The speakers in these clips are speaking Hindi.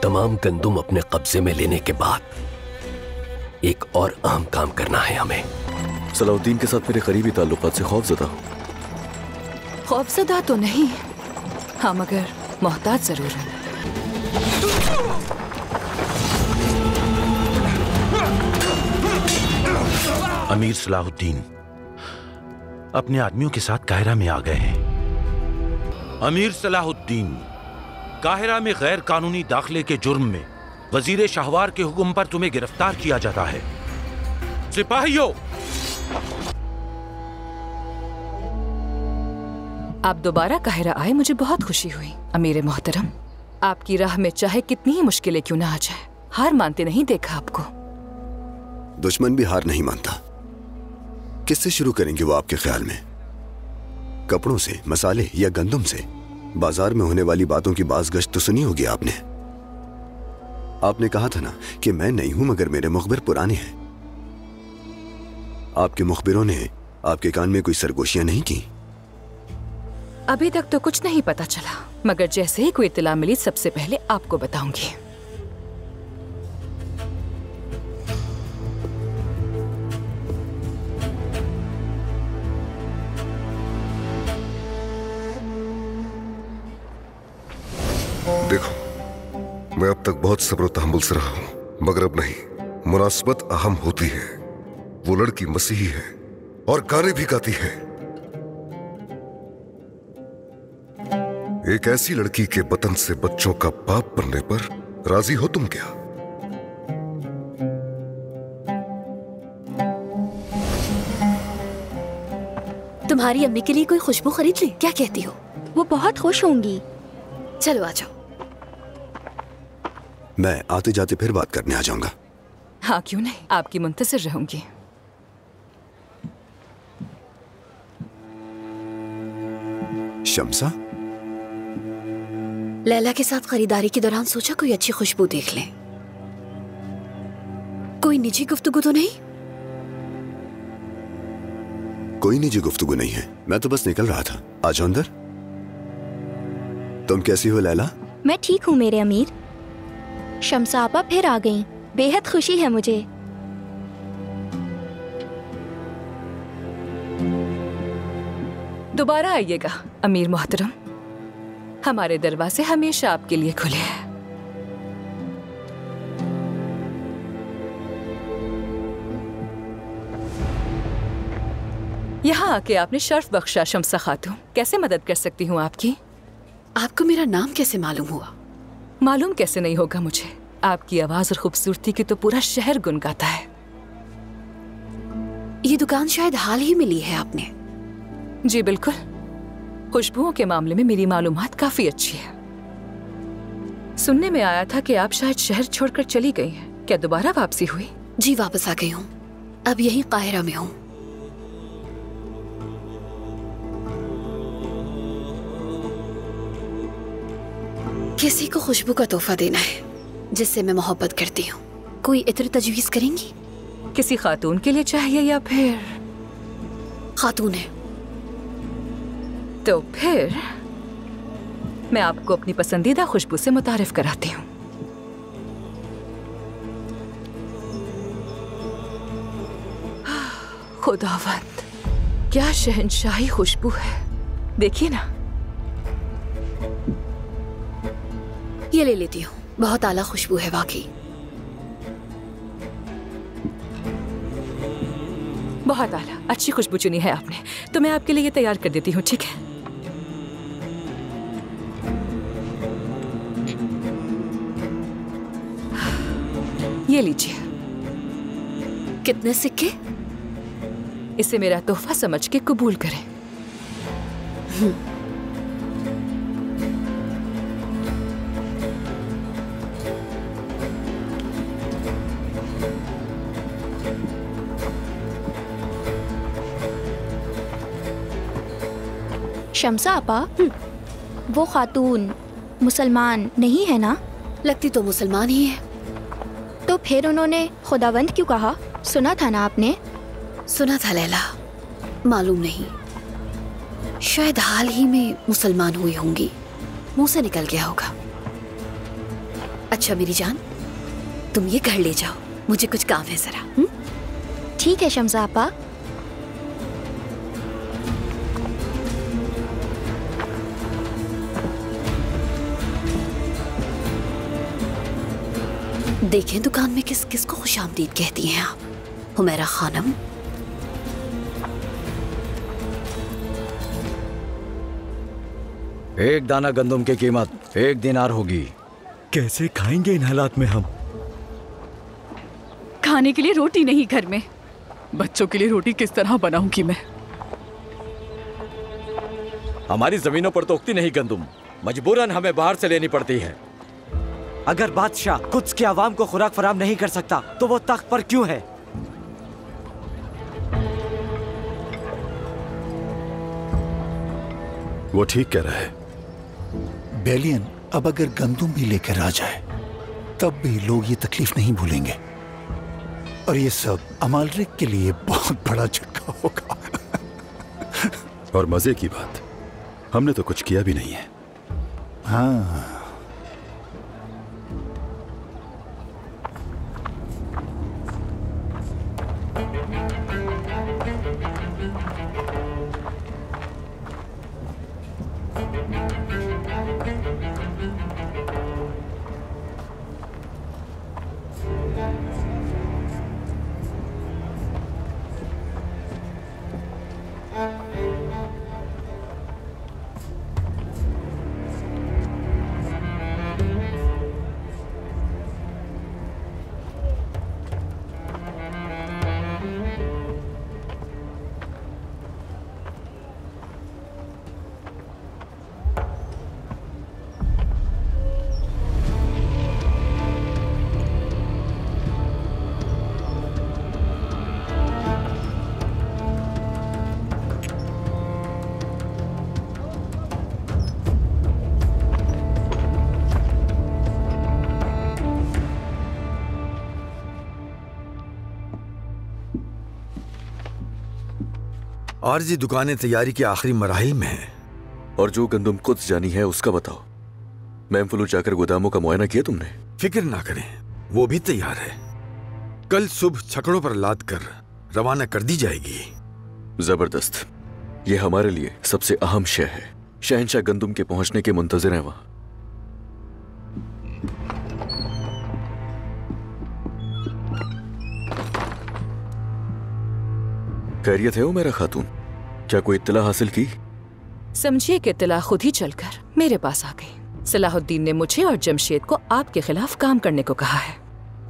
तमाम गंदुम अपने कब्जे में लेने के बाद एक और अहम काम करना है हमें। सलाउद्दीन के साथ मेरे करीबी ताल्लुकात से खौफजदा हूँ। खौफजदा तो नहीं, हाँ मगर मोहताज जरूर है। अमीर सलाहुद्दीन अपने आदमियों के साथ काहिरा में आ गए हैं। अमीर सलाहुद्दीन, काहिरा में गैर कानूनी दाखिले के जुर्म में वजीर शाहवार के हुक्म पर तुम्हें गिरफ्तार किया जाता है। सिपाहियों, आप दोबारा काहिरा आए, मुझे बहुत खुशी हुई। अमीर मोहतरम, आपकी राह में चाहे कितनी ही मुश्किलें क्यों ना आ जाए, हार मानते नहीं देखा आपको। दुश्मन भी हार नहीं मानता। किससे शुरू करेंगे वो आपके ख्याल में? कपड़ों से, मसाले या गंदम से? बाजार में होने वाली बातों की बाज़ गश्त तो सुनी होगी आपने। आपने कहा था ना कि मैं नहीं हूं मगर मेरे मुखबिर पुराने हैं। आपके मुखबिरों ने आपके कान में कोई सरगोशियां नहीं की? अभी तक तो कुछ नहीं पता चला, मगर जैसे ही कोई इत्तला मिली सबसे पहले आपको बताऊंगी। देखो, मैं अब तक बहुत सब्र तहम्मुल से रहा हूं, मगर अब नहीं। मुनासबत अहम होती है। वो लड़की मसीही है और गाने भी गाती है। एक ऐसी लड़की के बतन से बच्चों का बाप बनने पर राजी हो तुम क्या? तुम्हारी अम्मी के लिए कोई खुशबू खरीद ली? क्या कहती हो? वो बहुत खुश होंगी। चलो आ जाओ। मैं आते जाते फिर बात करने आ जाऊंगा। हाँ क्यों नहीं, आपकी मुंतज़िर रहूंगी। शम्सा, लैला के साथ खरीदारी के दौरान सोचा कोई अच्छी खुशबू देख लें। कोई निजी गुफ्तगू तो नहीं? कोई निजी गुफ्तगू नहीं है, मैं तो बस निकल रहा था। आ जाओ अंदर। तुम कैसी हो लैला? मैं ठीक हूँ मेरे अमीर। शम्सा आपा फिर आ गईं, बेहद खुशी है मुझे। दोबारा आइएगा अमीर मोहतरम, हमारे दरवाजे हमेशा आपके लिए खुले हैं। यहाँ आके आपने शर्फ बख्शा शम्सा खातून, कैसे मदद कर सकती हूँ आपकी? आपको मेरा नाम कैसे मालूम हुआ? मालूम कैसे नहीं होगा मुझे, आपकी आवाज और खूबसूरती की तो पूरा शहर गुनगाता है। ये दुकान शायद हाल ही में ली है आपने? जी बिल्कुल, खुशबुओं के मामले में मेरी मालूमात काफी अच्छी है। सुनने में आया था कि आप शायद शहर छोड़कर चली गई हैं, क्या दोबारा वापसी हुई? जी वापस आ गई हूँ, अब यहीं काहिरा में हूँ। किसी को खुशबू का तोहफा देना है जिससे मैं मोहब्बत करती हूँ। कोई इत्र तजवीज़ करेंगी? किसी खातून के लिए चाहिए या फिर? खातून है। तो फिर मैं आपको अपनी पसंदीदा खुशबू से मुतारिफ कराती हूँ। खुदावंद, क्या शहंशाही खुशबू है, देखिए ना। ये ले लेती हूँ, बहुत आला खुशबू है वाकई। बहुत आला, अच्छी खुशबू चुनी है आपने, तो मैं आपके लिए ये तैयार कर देती हूँ, ठीक है? ये लीजिए। कितने सिक्के? इसे मेरा तोहफा समझ के कबूल करें। शम्सा आपा, वो खातून मुसलमान नहीं है ना? लगती तो मुसलमान ही है। तो फिर उन्होंने खुदावंद क्यों कहा? सुना था ना आपने? सुना था लैला, मालूम नहीं, शायद हाल ही में मुसलमान हुई होंगी, मुंह से निकल गया होगा। अच्छा मेरी जान, तुम ये घर ले जाओ, मुझे कुछ काम है जरा। ठीक है शम्सा आपा। देखें दुकान में किस किस को खुशामदीद कहती हैं आप, हुमैरा खानम। एक दाना गंदम की कीमत 1 दिनार होगी। कैसे खाएंगे इन हालात में हम? खाने के लिए रोटी नहीं घर में, बच्चों के लिए रोटी किस तरह बनाऊंगी मैं? हमारी जमीनों पर तो उगती नहीं गंदम, मजबूरन हमें बाहर से लेनी पड़ती है। अगर बादशाह कुछ के आवाम को खुराक फराम नहीं कर सकता तो वो तख्त पर क्यों है? वो ठीक कह रहा है। बेलियन, अब अगर गंदम भी लेकर आ जाए तब भी लोग ये तकलीफ नहीं भूलेंगे, और ये सब अमालरिक के लिए बहुत बड़ा झटका होगा। और मजे की बात, हमने तो कुछ किया भी नहीं है। हाँ, आरजी दुकानें तैयारी के आखिरी मराहिल में हैं। और जो गंदम कुछ जानी है उसका बताओ। मैमफुलू जाकर गोदामों का मुआयना किया तुमने? फिक्र ना करें, वो भी तैयार है। कल सुबह छकड़ों पर लाद कर रवाना कर दी जाएगी। जबरदस्त, ये हमारे लिए सबसे अहम शय है। शहंशाह गंदम के पहुंचने के मुंतजर हैं वहां। खैरियत है मेरा खातून? क्या कोई इत्तला हासिल की? समझिए कि इत्तला खुद ही चलकर मेरे पास आ गई। सलाहुद्दीन ने मुझे और जमशेद को आपके खिलाफ काम करने को कहा है।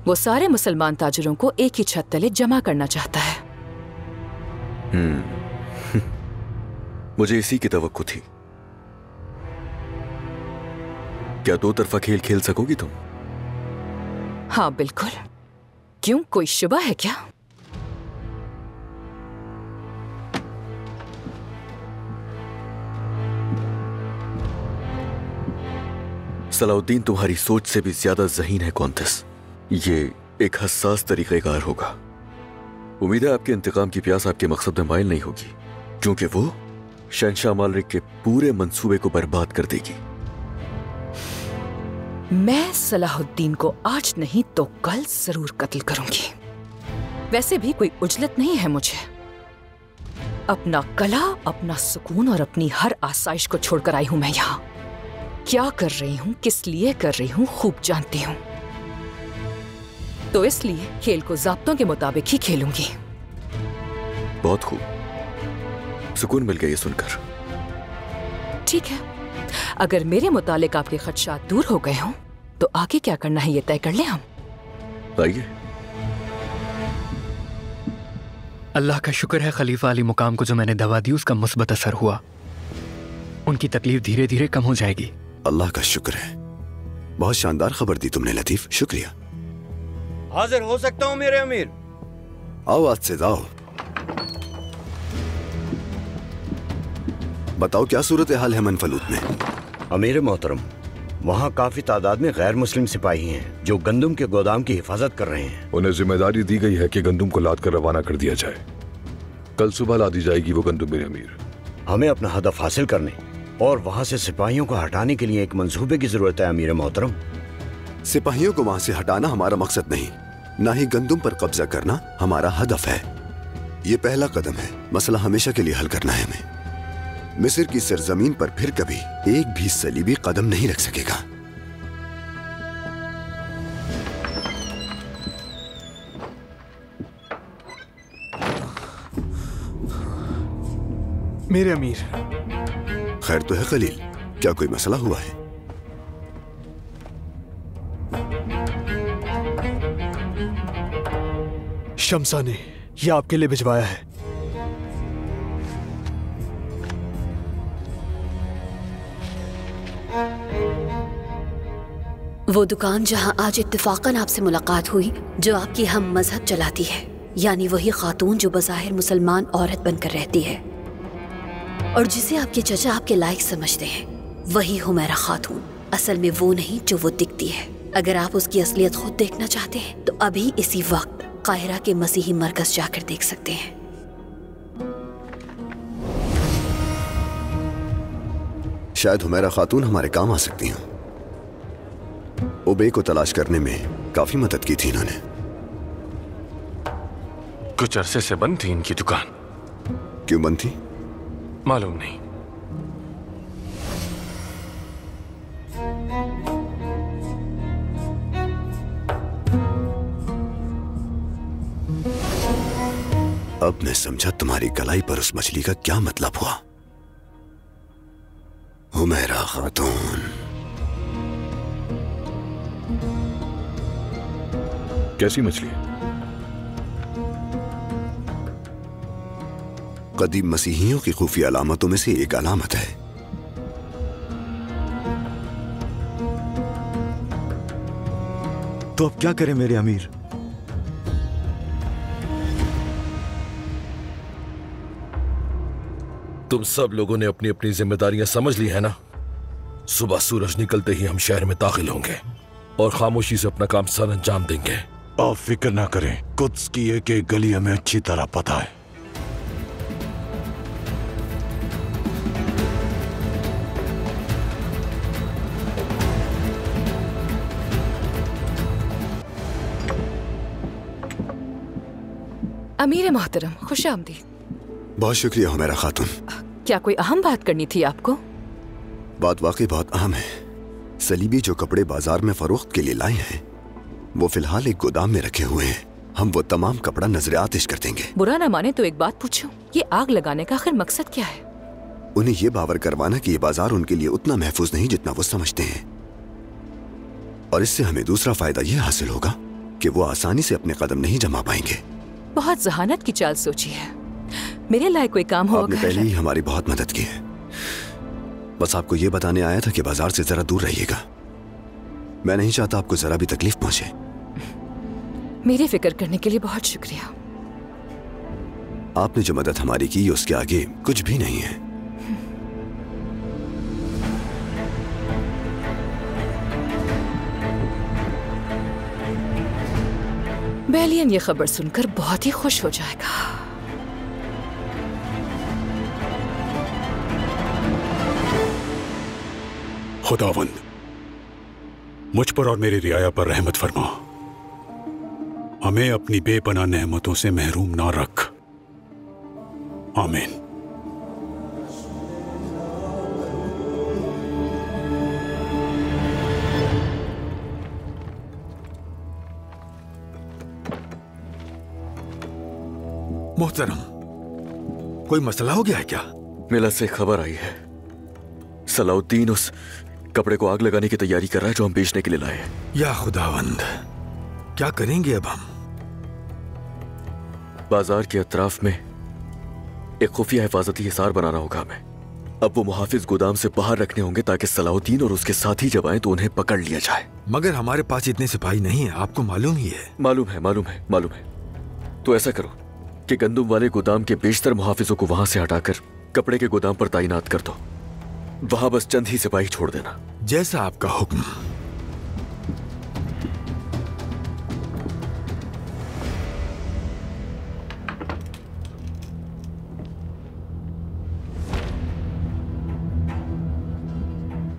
वो सारे मुसलमान ताजरों को एक ही छत तले जमा करना चाहता है। मुझे इसी की तवक्को थी। क्या दो तरफा खेल खेल सकोगी तुम? हाँ बिल्कुल। क्यों, कोई शुबा है क्या? सलाहुद्दीन तुम्हारी सोच से भी ज्यादा ज़हीन है कौंतस। ये एक हसास तरीक़ेकार होगा। उम्मीद है आपके इंतकाम की प्यास आपके मकसद में माइल नहीं होगी, क्योंकि वो शहंशाह मालरिक के पूरे मंसूबे को बर्बाद कर देगी। मैं सलाहुद्दीन को आज नहीं तो कल जरूर कत्ल करूंगी। वैसे भी कोई उजलत नहीं है मुझे। अपना कला, अपना सुकून और अपनी हर आसाइश को छोड़कर आई हूं मैं यहाँ। क्या कर रही हूँ, किस लिए कर रही हूँ, खूब जानती हूँ। तो इसलिए खेल को ज़ाब्तों के मुताबिक ही खेलूंगी। बहुत खूब, सुकून मिल गया ये सुनकर। ठीक है, अगर मेरे मुतालिक आपके खदशात दूर हो गए हों तो आगे क्या करना है ये तय कर लें हम। आइए। अल्लाह का शुक्र है खलीफा अली मुकाम को जो मैंने दवा दी उसका मुस्बत असर हुआ। उनकी तकलीफ धीरे धीरे कम हो जाएगी। अल्लाह का शुक्र है। बहुत शानदार खबर दी तुमने लतीफ, शुक्रिया। हाजिर हो सकता हूँ मेरे अमीर? आओ आज से जाओ। बताओ क्या सूरत हाल है मनफलूत में? अमीर मोहतरम, वहाँ काफी तादाद में गैर मुस्लिम सिपाही हैं जो गंदम के गोदाम की हिफाजत कर रहे हैं। उन्हें जिम्मेदारी दी गई है कि गंदम को लाद कर रवाना कर दिया जाए। कल सुबह ला दी जाएगी वो गंदम मेरे अमीर। हमें अपना हदफ हासिल करने और वहाँ से सिपाहियों को हटाने के लिए एक मंसूबे की जरूरत है अमीर मोहतरम। सिपाहियों को वहां से हटाना हमारा मकसद नहीं, ना ही गंदुम पर कब्जा करना हमारा हदफ है। ये पहला कदम है, मसला हमेशा के लिए हल करना है हमें। मिस्र की सरजमीन पर फिर कभी एक भी सलीबी कदम नहीं रख सकेगा। मेरे अमीर। खैर तो है खलील, क्या कोई मसला हुआ है? शम्सा ने यह आपके लिए भिजवाया है। वो दुकान जहां आज इत्तेफाकन आपसे मुलाकात हुई, जो आपकी हम मजहब चलाती है, यानी वही खातून जो बज़ाहिर मुसलमान औरत बनकर रहती है और जिसे आपके चचा आपके लायक समझते हैं, वही हुमैरा खातून। असल में वो नहीं जो वो दिखती है। अगर आप उसकी असलियत खुद देखना चाहते हैं तो अभी इसी वक्त काहिरा के मसीही मरकज जाकर देख सकते हैं। शायद हुमैरा खातून हमारे काम आ सकती हैं। उबे को तलाश करने में काफी मदद की थी इन्होंने। कुछ अरसे से बंद थी इनकी दुकान। क्यों बंद थी? मालूम नहीं। अब मैं समझा तुम्हारी कलाई पर उस मछली का क्या मतलब हुआ। हुमैरा खातून। कैसी मछली? कदीम मसीहियों की खुफिया अलामतों में से एक अलामत है। तो अब क्या करें मेरे अमीर? तुम सब लोगों ने अपनी अपनी जिम्मेदारियां समझ ली है ना? सुबह सूरज निकलते ही हम शहर में दाखिल होंगे और खामोशी से अपना काम सर अंजाम देंगे। आप फिक्र ना करें, कुद्स की एक एक गली हमें अच्छी तरह पता है। अमीर मोहतरम, खुश आमदीद। बहुत शुक्रिया हुमैरा खातून। क्या कोई अहम बात करनी थी आपको? बात वाकई बहुत अहम है। सलीबी जो कपड़े बाजार में फरोख्त के लिए लाए हैं, वो फिलहाल एक गोदाम में रखे हुए हैं। हम वो तमाम कपड़ा नजर आतिश कर देंगे। बुरा ना माने तो एक बात पूछूं, ये आग लगाने का आखिर मकसद क्या है? उन्हें ये बावर करवाना कि ये बाजार उनके लिए उतना महफूज नहीं जितना वो समझते हैं, और इससे हमें दूसरा फायदा ये हासिल होगा कि वो आसानी से अपने कदम नहीं जमा पाएंगे। बहुत जहानत की चाल सोची है। मेरे लायक कोई काम हो। आपने पहले ही हमारी बहुत मदद की है। बस आपको ये बताने आया था कि बाजार से जरा दूर रहिएगा। मैं नहीं चाहता आपको जरा भी तकलीफ पहुंचे। मेरी फिक्र करने के लिए बहुत शुक्रिया। आपने जो मदद हमारी की उसके आगे कुछ भी नहीं है। बेलियन ये खबर सुनकर बहुत ही खुश हो जाएगा। खुदावंद, मुझ पर और मेरी रियाया पर रहमत फरमा। हमें अपनी बेपनाह नेमतों से महरूम ना रख। आमीन। मोहतरम, कोई मसला हो गया है क्या? मिला से खबर आई है, सलाउद्दीन उस कपड़े को आग लगाने की तैयारी कर रहा है जो हम बेचने के लिए लाए हैं। या खुदावंद, क्या करेंगे अब हम? बाजार के अतराफ में एक खुफिया हिफाजती हिसार बनाना होगा हमें। अब वो मुहाफिज गोदाम से बाहर रखने होंगे ताकि सलाउद्दीन और उसके साथी जब आए तो उन्हें पकड़ लिया जाए। मगर हमारे पास इतने सिपाही नहीं है, आपको मालूम ही है। मालूम है, मालूम है, मालूम है। तो ऐसा करो कि गंदुम वाले गोदाम के बेशतर मुहाफिजों को वहां से हटाकर कपड़े के गोदाम पर तैनात कर दो। वहां बस चंद ही सिपाही छोड़ देना। जैसा आपका हुक्म।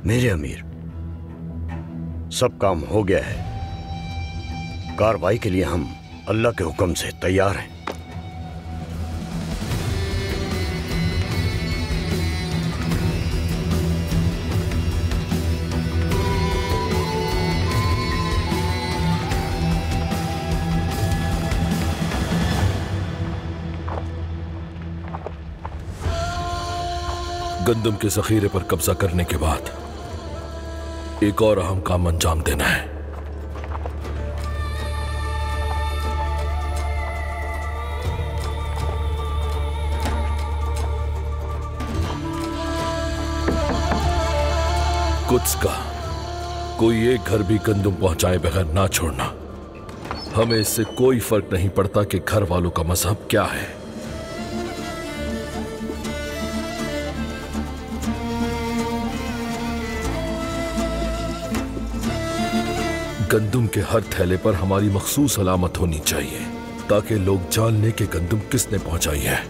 मेरे अमीर, सब काम हो गया है। कार्रवाई के लिए हम अल्लाह के हुक्म से तैयार हैं। गंदम के जखीरे पर कब्जा करने के बाद एक और अहम काम अंजाम देना है। कुद्स का कोई एक घर भी गंदम पहुंचाए बगैर ना छोड़ना। हमें इससे कोई फर्क नहीं पड़ता कि घर वालों का मजहब क्या है। गंदम के हर थैले पर हमारी मखसूस अलामत होनी चाहिए ताकि लोग जान लें कि गंदम किसने पहुंचाई है।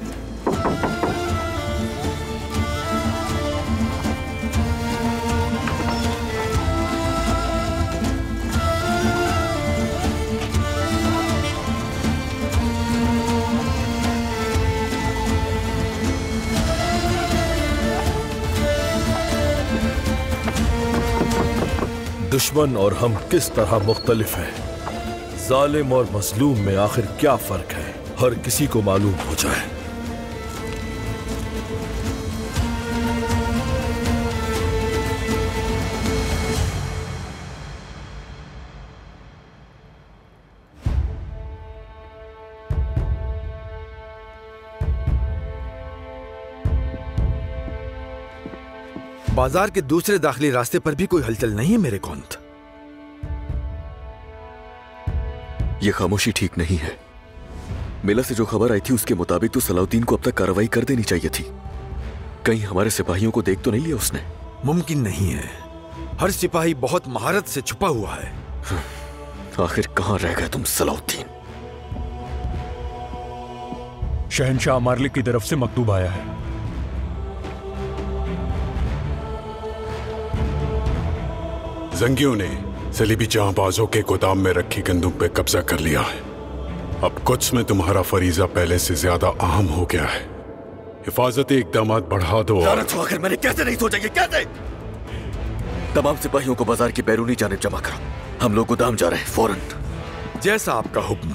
दुश्मन और हम किस तरह मुख्तलिफ हैं। जालिम और मजलूम में आखिर क्या फर्क है, हर किसी को मालूम हो जाए। बाजार के दूसरे दाखिली रास्ते पर भी कोई हलचल नहीं है मेरे कौंत। यह खामोशी ठीक नहीं है। मेला से जो खबर आई थी उसके मुताबिक तो सलाउद्दीन को अब तक कार्रवाई कर देनी चाहिए थी। कहीं हमारे सिपाहियों को देख तो नहीं लिया उसने? मुमकिन नहीं है। हर सिपाही बहुत महारत से छुपा हुआ है। आखिर कहां रह गए तुम सलाउद्दीन? शहनशाह अमारलिक की तरफ से मकतूब आया है। जंगियों ने सलीबी जहांबाजों के गोदाम में रखी गंदम पे कब्जा कर लिया है। अब कुछ में तुम्हारा फरीजा पहले से ज्यादा अहम हो गया है। हिफाजती इकदाम बढ़ा दो। आखिर मैंने कैसे नहीं सोचा ये कैसे? तमाम सिपाहियों को बाजार की बैरूनी जानिब जमा करो। हम लोग गोदाम जा रहे हैं फौरन। जैसा आपका हुक्म।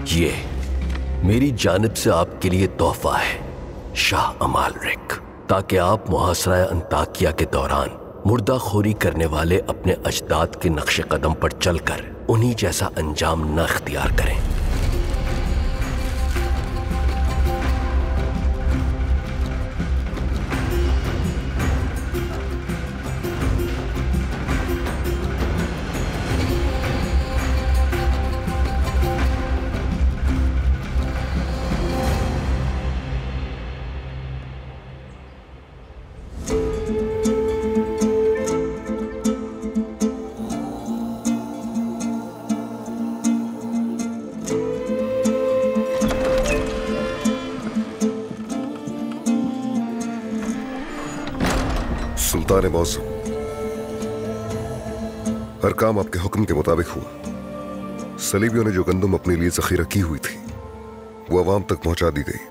ये मेरी जानिब से आपके लिए तोहफा है शाह अमालरिक, ताकि आप मुहासरा अंताकिया के दौरान मुर्दाखोरी करने वाले अपने अजदाद के नक्शे कदम पर चलकर उन्हीं जैसा अंजाम न इख्तियार करें। सुल्तान मौसम, हर काम आपके हुक्म के मुताबिक हुआ। सलीबियों ने जो गंदम अपने लिए जखीरा की हुई थी वो अवाम तक पहुंचा दी गई।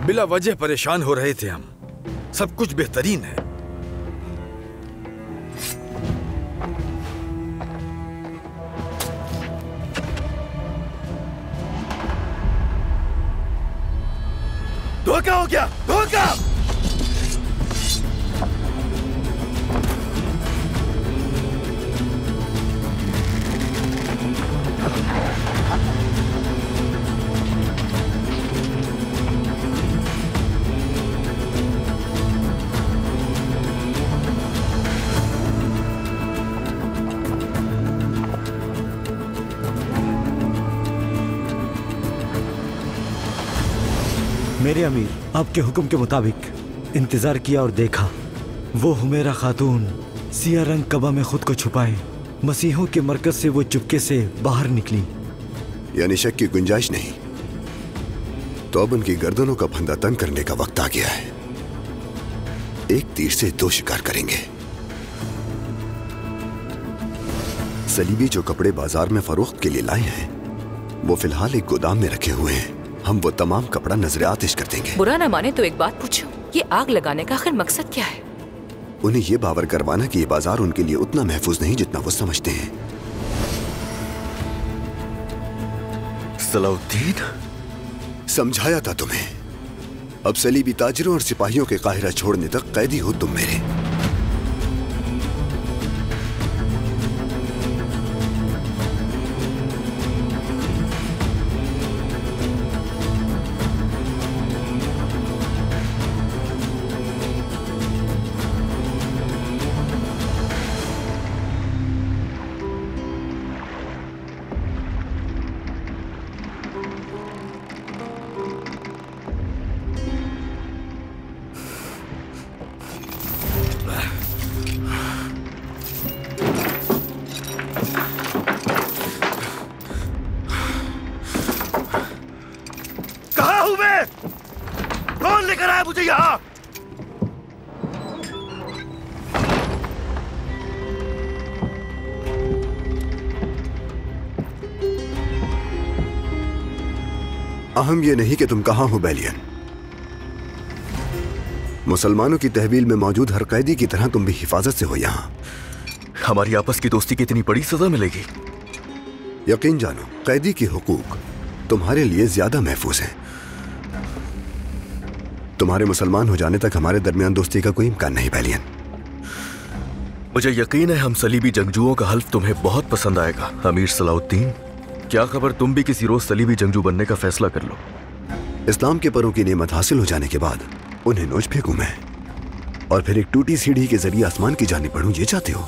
बिला वजह परेशान हो रहे थे हम। सब कुछ बेहतरीन है। धोखा हो गया, धोखा। मेरे अमीर, आपके हुक्म के मुताबिक इंतजार किया और देखा वो हुमेरा खातून सिया रंग कबा में खुद को छुपाए मसीहों के मरकज से वो चुपके से बाहर निकली। यानी शक की गुंजाइश नहीं। तो अब उनकी गर्दनों का फंदा तंग करने का वक्त आ गया है। एक तीर से दो शिकार करेंगे। सलीबी जो कपड़े बाजार में फरोख्त के लिए लाए हैं वो फिलहाल एक गोदाम में रखे हुए हैं। हम वो तमाम कपड़ा नजर आतिश कर देंगे। बुरा न माने तो एक बात पूछो, ये आग लगाने का आखिर मकसद क्या है? उन्हें ये बावर करवाना कि ये बाजार उनके लिए उतना महफूज नहीं जितना वो समझते हैं। सलाउद्दीन, समझाया था तुम्हें। अब सलीबी ताजिरों और सिपाहियों के काहिरा छोड़ने तक कैदी हो तुम मेरे। लेकर आया मुझे यहाँ? अहम ये नहीं कि तुम कहां हो बेलियन। मुसलमानों की तहवील में मौजूद हर कैदी की तरह तुम भी हिफाजत से हो यहां। हमारी आपस की दोस्ती की इतनी बड़ी सजा मिलेगी? यकीन जानो, कैदी के हुकूक तुम्हारे लिए ज्यादा महफूज हैं। तुम्हारे मुसलमान हो जाने तक हमारे दरमियान दोस्ती का कोई इम्कान नहीं बेलियन। मुझे यकीन है हम सलीबी जंगजुओं का हल्फ तुम्हें बहुत पसंद आएगा। अमीर सलाउद्दीन, क्या खबर तुम भी किसी रोज सलीबी जंगजू बनने का फैसला कर लो। इस्लाम के परों की नेमत हासिल हो जाने के बाद उन्हें नोच फेंकूं मैं और फिर एक टूटी सीढ़ी के जरिए आसमान की जानिब बढ़ूं, ये चाहते हो?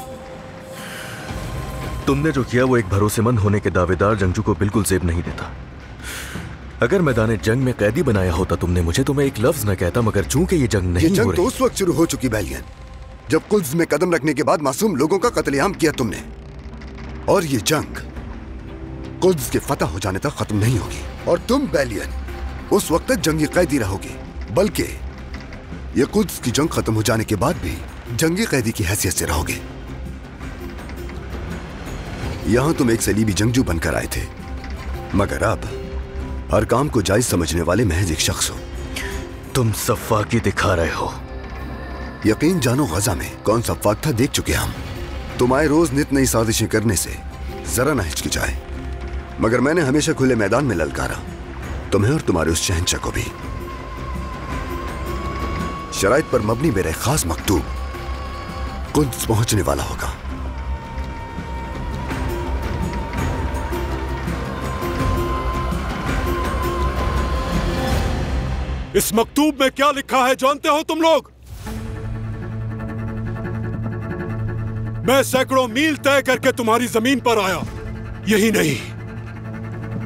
तुमने जो किया वो एक भरोसेमंद होने के दावेदार जंगजू को बिल्कुल जेब नहीं देता। अगर मैदान जंग में कैदी बनाया होता तुमने मुझे तो मैं एक लफ्ज न कहता, मगर चूंकि ये जंग नहीं हो रही। ये जंग तो उस वक्त शुरू हो चुकी बेलियन जब कुल्स में कदम रखने के बाद मासूम लोगों का कत्लेआम किया तुमने। और ये जंग कुल्स के फतह हो जाने तक खत्म नहीं होगी और तुम बेलियन उस वक्त तक जंगी कैदी रहोगे। बल्कि ये कुल्स की जंग खत्म हो जाने के बाद भी जंगी कैदी की हैसियत से रहोगे। यहां तुम एक सलीबी जंगजू बनकर आए थे, मगर अब हर काम को जायज समझने वाले महज एक शख्स हो। तुम सफ़ाकी दिखा रहे हो। यकीन जानो, गजा में कौन सफ़ाक था देख चुके हम। तुम आए रोज नित नई साजिशें करने से जरा ना हिचकिचाए, मगर मैंने हमेशा खुले मैदान में ललकारा तुम्हें और तुम्हारे उस शहंशाह को भी। शराइत पर मबनी मेरा खास मकतूब कुद्स पहुंचने वाला होगा। इस मकतूब में क्या लिखा है जानते हो तुम लोग? मैं सैकड़ों मील तय करके तुम्हारी जमीन पर आया, यही नहीं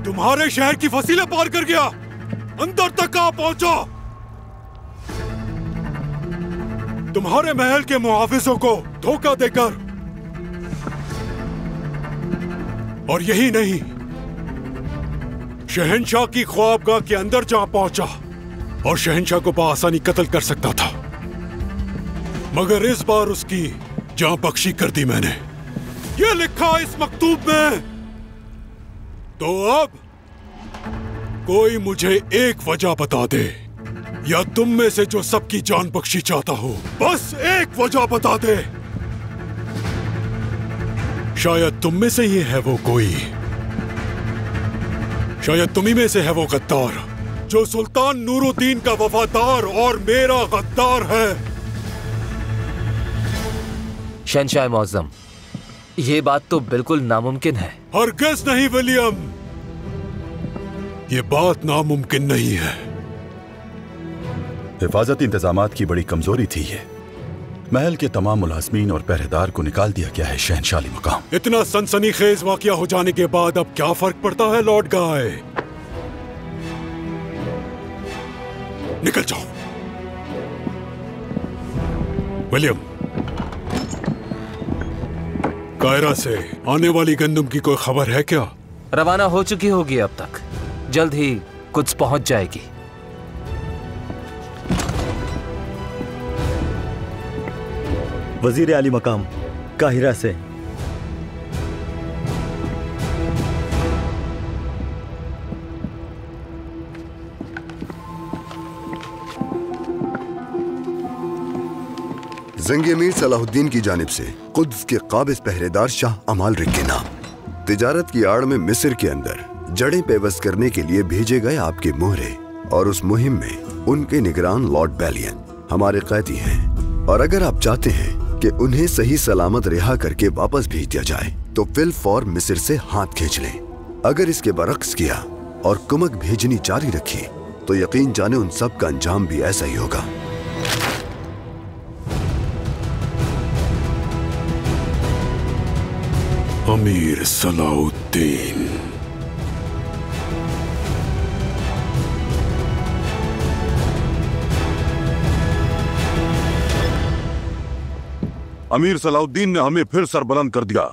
तुम्हारे शहर की फसीलें पार कर गया, अंदर तक आ पहुंचा। तुम्हारे महल के मुहाफिजों को धोखा देकर, और यही नहीं शहंशाह की ख्वाबगाह के अंदर जा पहुंचा और शहंशाह को बआसानी कत्ल कर सकता था, मगर इस बार उसकी जान बख्शी कर दी मैंने। ये लिखा इस मकतूब में। तो अब कोई मुझे एक वजह बता दे, या तुम में से जो सबकी जान बख्शी चाहता हो, बस एक वजह बता दे। शायद तुम में से ही है वो कोई, शायद तुम्ही में से है वो गद्दार जो सुल्तान नूरुद्दीन का वफादार और मेरा गद्दार है। शहंशाह मौज़म, ये बात तो बिल्कुल नामुमकिन है। हरगिज़ नहीं विलियम, ये बात नामुमकिन नहीं है। हिफाजती इंतजामात की बड़ी कमजोरी थी ये। महल के तमाम मुलाजमीन और पहरेदार को निकाल दिया गया है शहंशाह मकाम। इतना सनसनीखेज वाकया हो जाने के बाद अब क्या फर्क पड़ता है लॉर्ड गाय? निकल जाओ। विलियम, कायरा से आने वाली गंदम की कोई खबर है क्या? रवाना हो चुकी होगी अब तक, जल्द ही कुछ पहुंच जाएगी। वजीर आली मकाम काहिरा से। जंगी अमीर सलाहुद्दीन की जानिब से कुद्स के काबिज पहरेदार शाह अमालरिक के नाम तिजारत की आड़ में मिस्र के अंदर जड़ें पेवस्त करने के लिए भेजे गए आपके मोहरे, और उस मुहिम में उनके निगरान लॉर्ड बेलियन हमारे कैदी हैं। और अगर आप चाहते हैं कि उन्हें सही सलामत रिहा करके वापस भेज दिया जाए तो फिल फौर मिस्र से हाथ खींच लें। अगर इसके बरक्स किया और कुमक भेजनी जारी रखी तो यकीन जाने उन सब का अंजाम भी ऐसा ही होगा। अमीर सलाहुद्दीन। अमीर सलाहुद्दीन ने हमें फिर सरबुलंद कर दिया।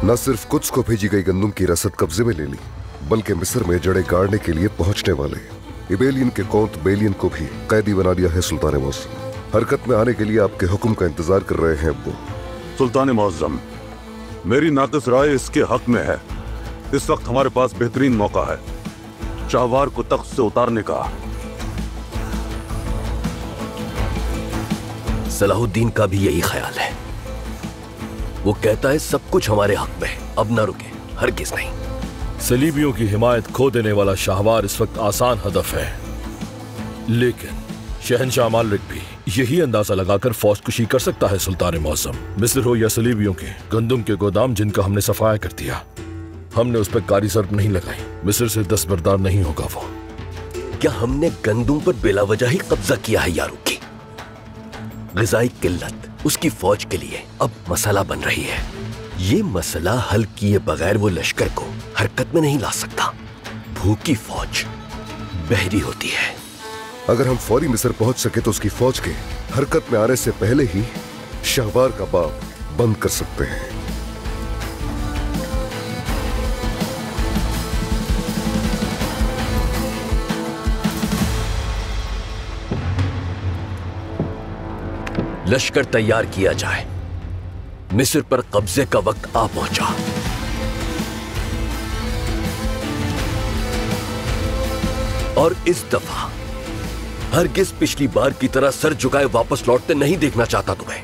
न सिर्फ कुद्स को भेजी गई गंदम की रसद कब्जे में ले ली, बल्कि मिस्र में जड़ें गाड़ने के लिए पहुंचने वाले इबेलियन के कौंत बेलियन को भी कैदी बना लिया है सुल्तान मौज़म। हरकत में आने के लिए आपके हुक्म का इंतजार कर रहे हैं वो। सुल्तान मौज़म, मेरी नाक़िस राय इसके हक में है। इस वक्त हमारे पास बेहतरीन मौका है शाहवार को तख्त से उतारने का। सलाहुद्दीन का भी यही ख्याल है। वो कहता है सब कुछ हमारे हक में है, अब ना रुके, हरगिज़ नहीं। सलीबियों की हिमायत खो देने वाला शाहवार इस वक्त आसान हदफ है, लेकिन शहंशाह अमालरिक भी यही अंदाजा लगाकर फौज कुशी कर सकता है। सुल्तान मौज़म, मिस्र हो या सलीबियों के गंदम के गोदाम जिनका हमने सफाया कर दिया, हमने उस पर कारी ज़र्ब नहीं लगाई। मिस्र से दस्तबरदार नहीं होगा वो। क्या हमने गंदम पर बेलावजह ही कब्जा किया है यारों की? ग़िज़ाई किल्लत उसकी फौज के लिए अब मसला बन रही है। ये मसला हल किए बगैर वो लश्कर को हरकत में नहीं ला सकता। भूखी फौज बहरी होती है। अगर हम फौरी मिस्र पहुंच सके तो उसकी फौज के हरकत में आने से पहले ही शाहवार का बाब बंद कर सकते हैं। लश्कर तैयार किया जाए। मिस्र पर कब्जे का वक्त आ पहुंचा। और इस दफा हरगिज़ पिछली बार की तरह सर झुकाए वापस लौटते नहीं देखना चाहता तुम्हें।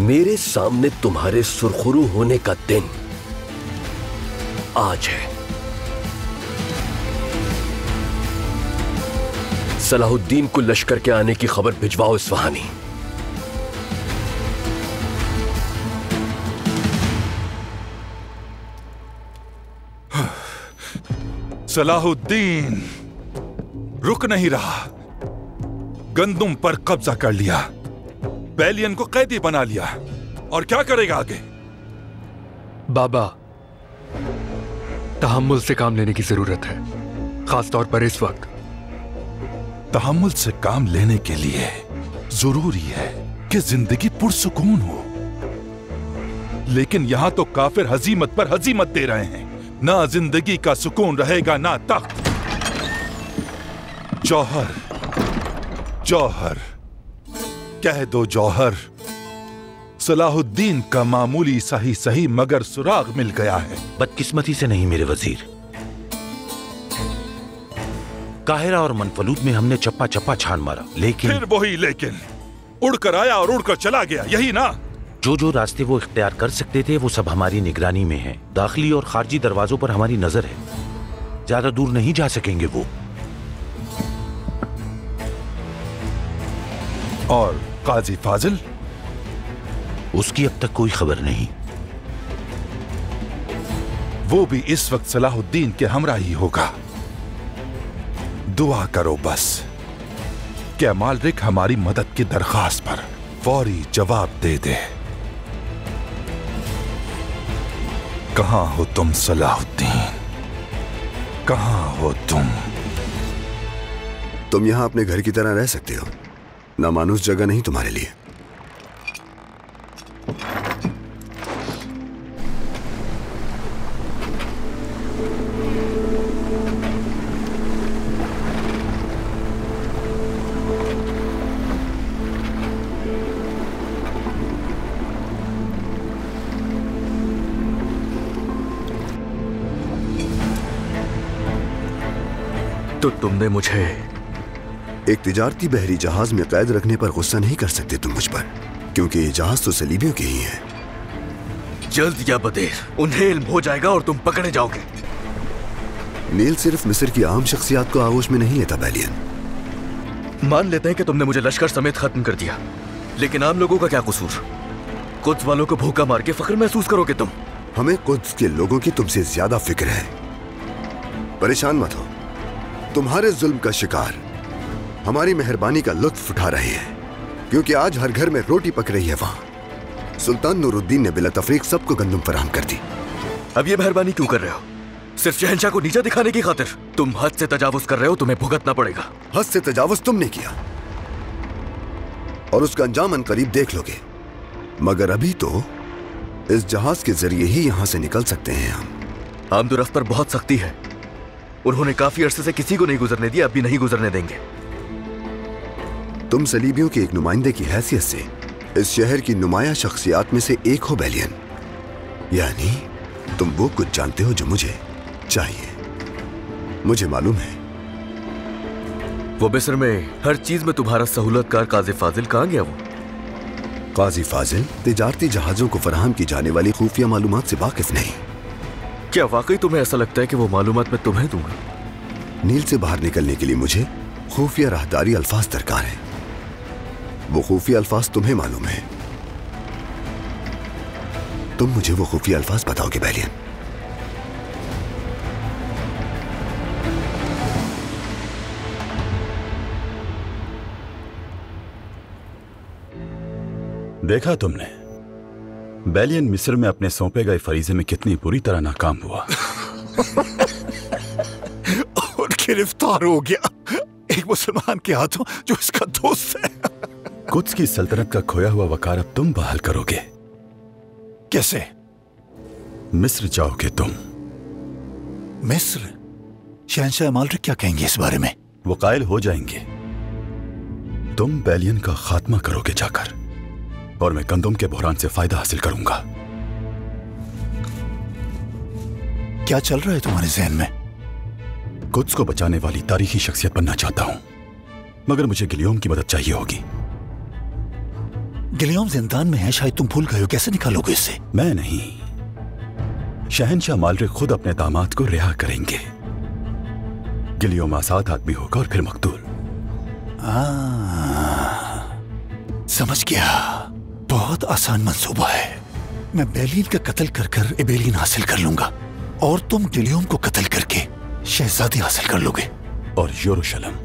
मेरे सामने तुम्हारे सुरखुरू होने का दिन आज है। सलाहुद्दीन को लश्कर के आने की खबर भिजवाओ इस्फहानी। सलाहुद्दीन रुक नहीं रहा, गंदुम पर कब्जा कर लिया, बेलियन को कैदी बना लिया, और क्या करेगा आगे? बाबा, तहम्मुल से काम लेने की जरूरत है, खासतौर पर इस वक्त। तहम्मुल से काम लेने के लिए जरूरी है कि जिंदगी पुरसुकून हो, लेकिन यहां तो काफिर हजीमत पर हजीमत दे रहे हैं। ना जिंदगी का सुकून रहेगा, ना तख्त। जौहर, जौहर, कह दो जौहर, सलाहुद्दीन का मामूली सही मगर सुराग मिल गया है। बदकिस्मती से नहीं मेरे वजीर, काहिरा और मनफलूद में हमने चप्पा चप्पा छान मारा, लेकिन फिर वही लेकिन, उड़कर आया और उड़कर चला गया, यही ना? जो रास्ते वो इख्तियार कर सकते थे वो सब हमारी निगरानी में है। दाखिली और खारजी दरवाजों पर हमारी नजर है, ज्यादा दूर नहीं जा सकेंगे वो। और काजी फाजिल? उसकी अब तक कोई खबर नहीं। वो भी इस वक्त सलाहुद्दीन के हमरा ही होगा। दुआ करो बस कि अमालरिक हमारी मदद की दरखास्त पर फौरी जवाब दे दे। कहां हो तुम सलाहुद्दीन, कहां हो तुम? तुम यहां अपने घर की तरह रह सकते हो, नामानुस जगह नहीं तुम्हारे लिए। तो तुमने मुझे एक तिजारती बहरी जहाज में कैद रखने पर गुस्सा नहीं कर सकते तुम मुझ पर, क्योंकि ये जहाज तो सलीबियों के ही है। जल्द या बदेर उन्हें इल्म हो जाएगा और तुम पकड़े जाओगे। नील सिर्फ मिस्र की आम शख्सियात को आगोश में नहीं लेता बेलियन। मान लेते हैं कि तुमने मुझे लश्कर समेत खत्म कर दिया, लेकिन आम लोगों का क्या कसूर? कुद्स वालों को भूखा मार के फख्र महसूस करोगे तुम। हमें कुद्स के लोगों की तुमसे ज्यादा फिक्र है। परेशान मत हो, तुम्हारे जुल्म का शिकार हमारी मेहरबानी का लुत्फ उठा रहे हैं, क्योंकि आज हर घर में रोटी पक रही है। वहां सुल्तान नूरुद्दीन ने बिला तफरीक सबको गंदम फराहम कर दी। अब ये मेहरबानी क्यों कर रहे हो? सिर्फ शहंशाह को नीचा दिखाने की खातिर? तुम हद से तजावुज कर रहे हो, तुम्हें भुगतना पड़ेगा। हद से तजावुज तुमने किया और उसका अंजाम अनकरीब देख लोगे, मगर अभी तो इस जहाज के जरिए ही यहां से निकल सकते हैं हम। आमदोरफ्त पर बहुत सख्ती है, उन्होंने काफी अरसे से किसी को नहीं गुजरने दिया, अब भी नहीं गुजरने देंगे। तुम सलीबियों के एक नुमाइंदे की हैसियत से इस शहर की नुमाया शख्सियात में से एक हो बेलियन, यानी तुम वो कुछ जानते हो जो मुझे चाहिए। मुझे मालूम है वो मिस्र में हर चीज में तुम्हारा सहूलतकार काजी फाजिल कहां गया? वो काजी फाजिल तिजारती जहाजों को फराहम की जाने वाली खुफिया मालूमात से वाकिफ नहीं। क्या वाकई तुम्हें ऐसा लगता है कि वो मालूमात मैं तुम्हें दूंगा? नील से बाहर निकलने के लिए मुझे खुफिया राहदारी अल्फाज दरकार है। वो खुफिया अल्फाज तुम्हें मालूम है, तुम मुझे वो खुफिया अल्फाज बताओगे बेलियन? देखा तुमने बेलियन मिस्र में अपने सौंपे गए फरीजे में कितनी बुरी तरह नाकाम हुआ। और गिरफ्तार हो गया एक मुसलमान के हाथों जो इसका दोस्त है। कुद्स की सल्तनत का खोया हुआ वकार अब तुम बहाल करोगे। कैसे? मिस्र जाओगे तुम। मिस्र? शहंशाह अमालरिक क्या कहेंगे इस बारे में? वो कायल हो जाएंगे। तुम बेलियन का खात्मा करोगे जाकर, और मैं गंदुम के बहरान से फायदा हासिल करूंगा। क्या चल रहा है तुम्हारे जहन में? कुद्स को बचाने वाली तारीखी शख्सियत बनना चाहता हूं, मगर मुझे गिलियोम की मदद चाहिए होगी। गिलियोम जिंदान में है, शायद तुम भूल गए हो। कैसे निकालोगे इससे? मैं नहीं, शहंशाह अमालरिक खुद अपने दामाद को रिहा करेंगे। गिलियोम आजाद आदमी होगा और फिर मकतूल। समझ गया, बहुत आसान मंसूबा है। मैं बेलियन का कत्ल कर कर इबेलियन हासिल कर लूंगा, और तुम गिलियोम को कत्ल करके शहजादी हासिल कर लोगे। और यरूशलेम